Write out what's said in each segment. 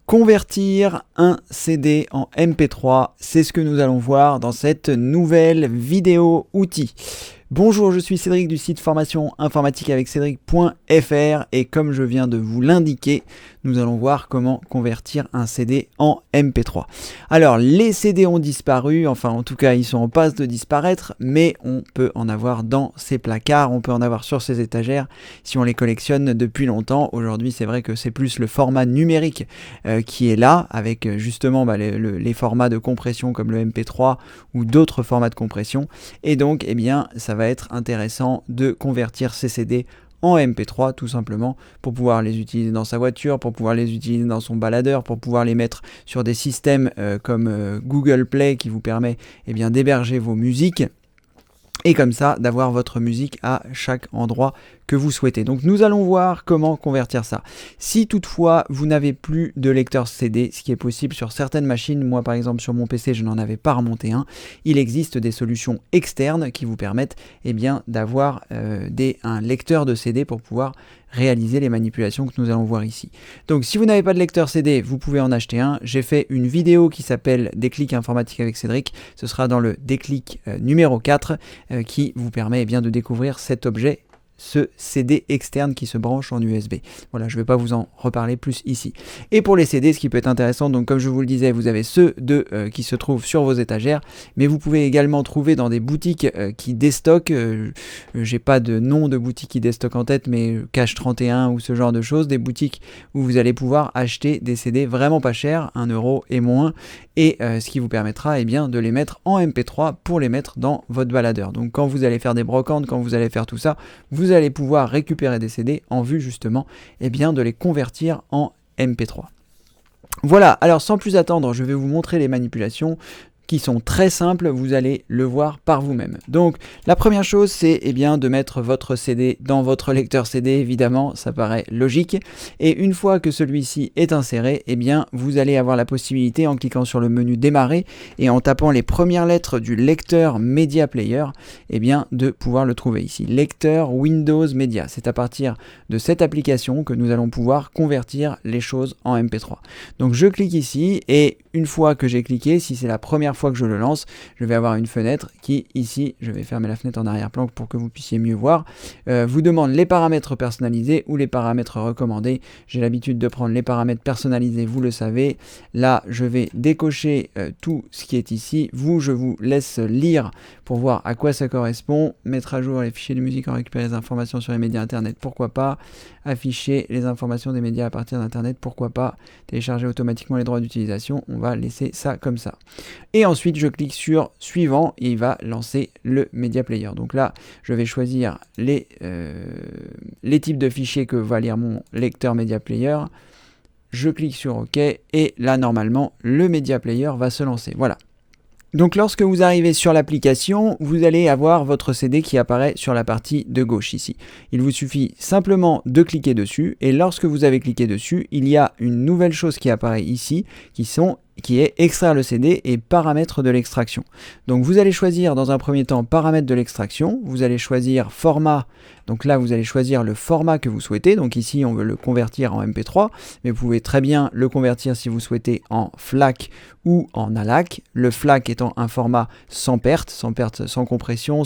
Convertir un CD en MP3, c'est ce que nous allons voir dans cette nouvelle vidéo outil. Bonjour, je suis Cédric du site formation informatique avec Cédric.fr et comme je viens de vous l'indiquer, nous allons voir comment convertir un CD en MP3. Alors, les CD ont disparu, enfin en tout cas ils sont en passe de disparaître, mais on peut en avoir dans ces placards, on peut en avoir sur ces étagères si on les collectionne depuis longtemps. Aujourd'hui, c'est vrai que c'est plus le format numérique qui est là, avec justement les formats de compression comme le MP3 ou d'autres formats de compression, et donc eh bien ça va être intéressant de convertir ces CD en MP3 tout simplement pour pouvoir les utiliser dans sa voiture, pour pouvoir les utiliser dans son baladeur, pour pouvoir les mettre sur des systèmes comme Google Play qui vous permet d'héberger vos musiques et comme ça d'avoir votre musique à chaque endroit que vous souhaitez. Donc nous allons voir comment convertir ça. Si toutefois vous n'avez plus de lecteur CD, ce qui est possible sur certaines machines, moi par exemple sur mon PC je n'en avais pas remonté un, il existe des solutions externes qui vous permettent d'avoir un lecteur de CD pour pouvoir réaliser les manipulations que nous allons voir ici. Donc si vous n'avez pas de lecteur CD, vous pouvez en acheter un. J'ai fait une vidéo qui s'appelle Déclic informatique avec Cédric, ce sera dans le déclic numéro 4 qui vous permet de découvrir cet objet, ce CD externe qui se branche en USB. Voilà, je ne vais pas vous en reparler plus ici. Et pour les CD, ce qui peut être intéressant, donc comme je vous le disais, vous avez ceux qui se trouvent sur vos étagères, mais vous pouvez également trouver dans des boutiques qui déstockent, j'ai pas de nom de boutique qui déstocke en tête, mais Cash 31 ou ce genre de choses, des boutiques où vous allez pouvoir acheter des CD vraiment pas chers, 1 € et moins, et ce qui vous permettra de les mettre en MP3 pour les mettre dans votre baladeur. Donc quand vous allez faire des brocantes, quand vous allez faire tout ça, vous allez pouvoir récupérer des CD en vue justement de les convertir en MP3. Voilà, alors sans plus attendre, je vais vous montrer les manipulations qui sont très simples, vous allez le voir par vous-même. Donc la première chose c'est de mettre votre CD dans votre lecteur CD, évidemment ça paraît logique, et une fois que celui-ci est inséré, vous allez avoir la possibilité en cliquant sur le menu démarrer et en tapant les premières lettres du lecteur Media Player, de pouvoir le trouver ici, lecteur Windows Media. C'est à partir de cette application que nous allons pouvoir convertir les choses en MP3. Donc je clique ici et une fois que j'ai cliqué, si c'est la première fois que je le lance, je vais avoir une fenêtre qui ici, je vais fermer la fenêtre en arrière-plan pour que vous puissiez mieux voir, vous demande les paramètres personnalisés ou les paramètres recommandés. J'ai l'habitude de prendre les paramètres personnalisés, vous le savez. Là, je vais décocher tout ce qui est ici. Je vous laisse lire pour voir à quoi ça correspond. Mettre à jour les fichiers de musique en récupérer les informations sur les médias internet, pourquoi pas. Afficher les informations des médias à partir d'internet, pourquoi pas. Télécharger automatiquement les droits d'utilisation, on va laisser ça comme ça. Et ensuite, je clique sur suivant et il va lancer le Media Player. Donc là, je vais choisir les types de fichiers que va lire mon lecteur Media Player. Je clique sur OK et là, normalement, le Media Player va se lancer. Voilà. Donc lorsque vous arrivez sur l'application, vous allez avoir votre CD qui apparaît sur la partie de gauche ici. Il vous suffit simplement de cliquer dessus et lorsque vous avez cliqué dessus, il y a une nouvelle chose qui apparaît ici qui est extraire le CD et paramètres de l'extraction. Donc vous allez choisir dans un premier temps paramètres de l'extraction, vous allez choisir format, donc là vous allez choisir le format que vous souhaitez, donc ici on veut le convertir en MP3, mais vous pouvez très bien le convertir si vous souhaitez en FLAC ou en ALAC, le FLAC étant un format sans perte, sans compression,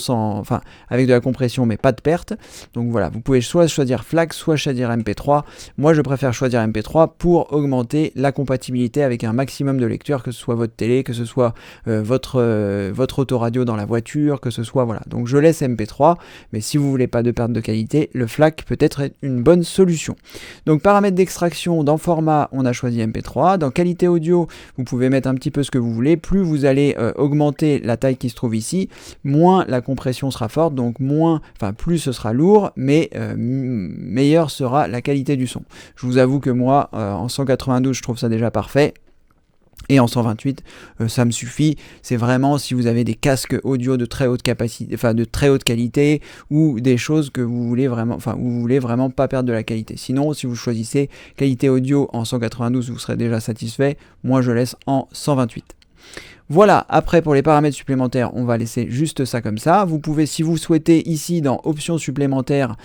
avec de la compression mais pas de perte. Donc voilà, vous pouvez soit choisir FLAC, soit choisir MP3. Moi je préfère choisir MP3 pour augmenter la compatibilité avec un maximum de lecteurs, que ce soit votre télé, que ce soit votre autoradio dans la voiture, que ce soit voilà. Donc je laisse MP3, mais si vous voulez pas de perte de qualité, le FLAC peut être une bonne solution. Donc paramètres d'extraction, dans format, on a choisi MP3. Dans qualité audio, vous pouvez mettre un petit peu ce que vous voulez. Plus vous allez augmenter la taille qui se trouve ici, moins la compression sera forte, donc plus ce sera lourd, mais meilleure sera la qualité du son. Je vous avoue que moi, en 192, je trouve ça déjà parfait. Et en 128, ça me suffit. C'est vraiment si vous avez des casques audio de très haute capacité, de très haute qualité, ou des choses que vous voulez vraiment pas perdre de la qualité. Sinon, si vous choisissez qualité audio en 192, vous serez déjà satisfait. Moi, je laisse en 128. Voilà, après pour les paramètres supplémentaires, on va laisser juste ça comme ça. Vous pouvez, si vous souhaitez, ici dans options supplémentaires,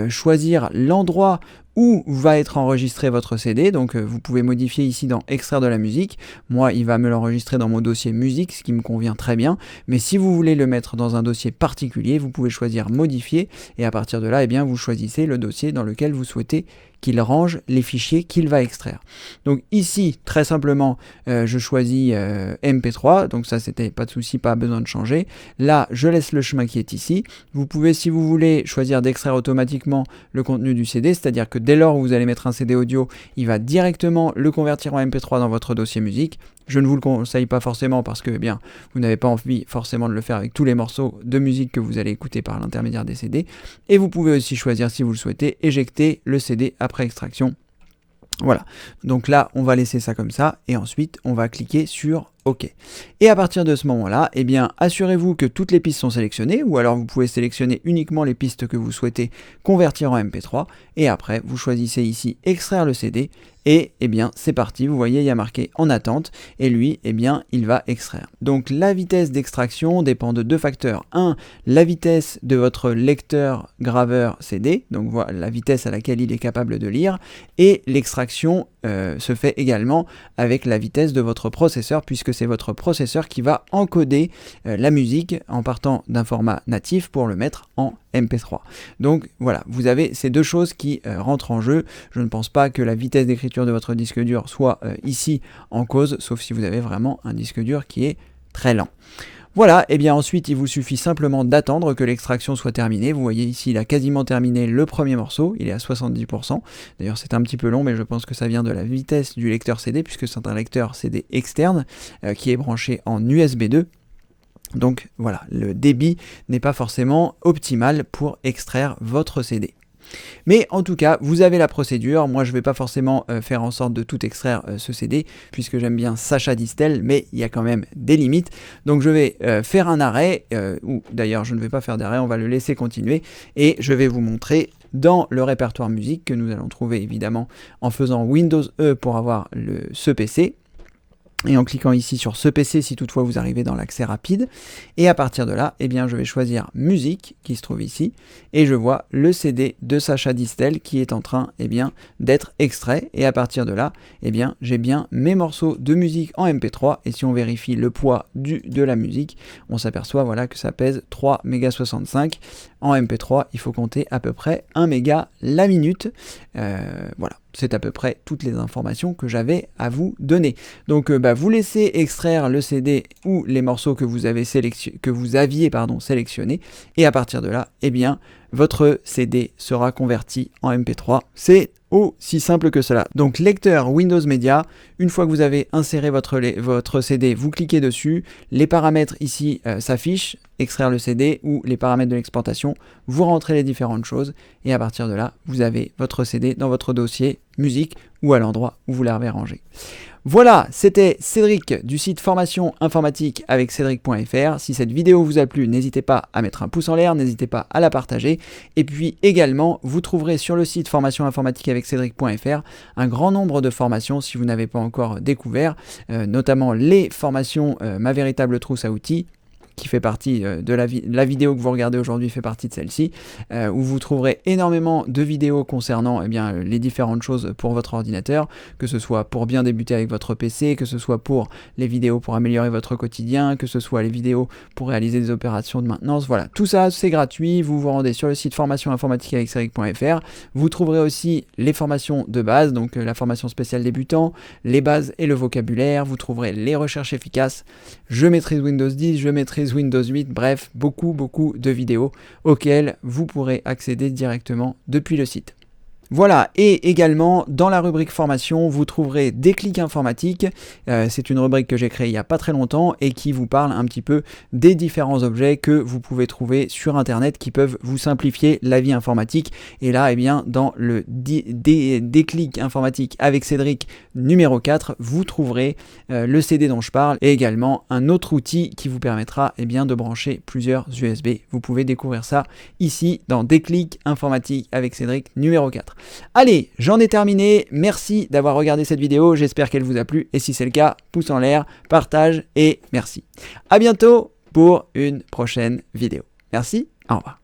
choisir l'endroit où va être enregistré votre CD. Donc vous pouvez modifier ici dans extraire de la musique. Moi, il va me l'enregistrer dans mon dossier musique, ce qui me convient très bien. Mais si vous voulez le mettre dans un dossier particulier, vous pouvez choisir modifier et à partir de là, eh bien, vous choisissez le dossier dans lequel vous souhaitez qu'il range les fichiers qu'il va extraire. Donc ici, très simplement, je choisis MP3, donc ça c'était pas de souci, pas besoin de changer. Là, je laisse le chemin qui est ici. Vous pouvez, si vous voulez, choisir d'extraire automatiquement le contenu du CD, c'est-à-dire que dès lors où vous allez mettre un CD audio, il va directement le convertir en MP3 dans votre dossier musique. Je ne vous le conseille pas forcément parce que eh bien, vous n'avez pas envie forcément de le faire avec tous les morceaux de musique que vous allez écouter par l'intermédiaire des CD. Et vous pouvez aussi choisir, si vous le souhaitez, éjecter le CD après extraction. Voilà, donc là on va laisser ça comme ça et ensuite on va cliquer sur OK. Et à partir de ce moment-là, eh bien, assurez-vous que toutes les pistes sont sélectionnées, ou alors vous pouvez sélectionner uniquement les pistes que vous souhaitez convertir en MP3, et après, vous choisissez ici extraire le CD, et eh bien, c'est parti, vous voyez, il y a marqué en attente, et lui, eh bien, il va extraire. Donc, la vitesse d'extraction dépend de deux facteurs. Un, la vitesse de votre lecteur graveur CD, donc voilà la vitesse à laquelle il est capable de lire, et l'extraction se fait également avec la vitesse de votre processeur, puisque c'est votre processeur qui va encoder la musique en partant d'un format natif pour le mettre en MP3. Donc voilà, vous avez ces deux choses qui rentrent en jeu. Je ne pense pas que la vitesse d'écriture de votre disque dur soit ici en cause, sauf si vous avez vraiment un disque dur qui est très lent. Voilà, et bien ensuite il vous suffit simplement d'attendre que l'extraction soit terminée. Vous voyez ici il a quasiment terminé le premier morceau, il est à 70%. D'ailleurs c'est un petit peu long mais je pense que ça vient de la vitesse du lecteur CD puisque c'est un lecteur CD externe qui est branché en USB 2. Donc voilà, le débit n'est pas forcément optimal pour extraire votre CD. Mais en tout cas, vous avez la procédure. Moi, je ne vais pas forcément faire en sorte de tout extraire ce CD, puisque j'aime bien Sacha Distel, mais il y a quand même des limites. Donc je vais faire un arrêt, ou d'ailleurs je ne vais pas faire d'arrêt, on va le laisser continuer, et je vais vous montrer dans le répertoire musique que nous allons trouver évidemment en faisant Windows E pour avoir ce PC. Et en cliquant ici sur ce PC si toutefois vous arrivez dans l'accès rapide. Et à partir de là, eh bien, je vais choisir musique qui se trouve ici. Et je vois le CD de Sacha Distel qui est en train eh bien, d'être extrait. Et à partir de là, eh bien, j'ai bien mes morceaux de musique en MP3. Et si on vérifie le poids de la musique, on s'aperçoit voilà, que ça pèse 3,65 MB. En MP3, il faut compter à peu près 1 méga la minute. Voilà. C'est à peu près toutes les informations que j'avais à vous donner. Donc vous laissez extraire le CD ou les morceaux que vous aviez sélectionnés et à partir de là, eh bien, votre CD sera converti en MP3. C'est aussi simple que cela. Donc lecteur Windows Media, une fois que vous avez inséré votre CD, vous cliquez dessus, les paramètres ici s'affichent, extraire le CD ou les paramètres de l'exportation, vous rentrez les différentes choses et à partir de là, vous avez votre CD dans votre dossier musique ou à l'endroit où vous l'avez rangé. Voilà, c'était Cédric du site formation informatique avec cédric.fr. Si cette vidéo vous a plu, n'hésitez pas à mettre un pouce en l'air, n'hésitez pas à la partager. Et puis également, vous trouverez sur le site formation informatique avec cédric.fr un grand nombre de formations si vous n'avez pas encore découvert, notamment les formations Ma véritable trousse à outils, qui fait partie de la vidéo que vous regardez aujourd'hui fait partie de celle-ci, où vous trouverez énormément de vidéos concernant eh bien, les différentes choses pour votre ordinateur, que ce soit pour bien débuter avec votre PC, que ce soit pour les vidéos pour améliorer votre quotidien, que ce soit les vidéos pour réaliser des opérations de maintenance, voilà, tout ça c'est gratuit, vous vous rendez sur le site formation informatique avec cédric.fr, vous trouverez aussi les formations de base, donc la formation spéciale débutant, les bases et le vocabulaire, vous trouverez les recherches efficaces, je maîtrise Windows 10, je maîtrise Windows 8, bref, beaucoup de vidéos auxquelles vous pourrez accéder directement depuis le site. Voilà, et également dans la rubrique formation, vous trouverez Déclic informatique. C'est une rubrique que j'ai créée il n'y a pas très longtemps et qui vous parle un petit peu des différents objets que vous pouvez trouver sur internet qui peuvent vous simplifier la vie informatique. Et là, eh bien, dans le Déclic informatique avec Cédric numéro 4, vous trouverez le CD dont je parle et également un autre outil qui vous permettra eh bien, de brancher plusieurs USB. Vous pouvez découvrir ça ici dans Déclic informatique avec Cédric numéro 4. Allez, j'en ai terminé. Merci d'avoir regardé cette vidéo. J'espère qu'elle vous a plu. Et si c'est le cas, pouce en l'air, partage et merci. À bientôt pour une prochaine vidéo. Merci, au revoir.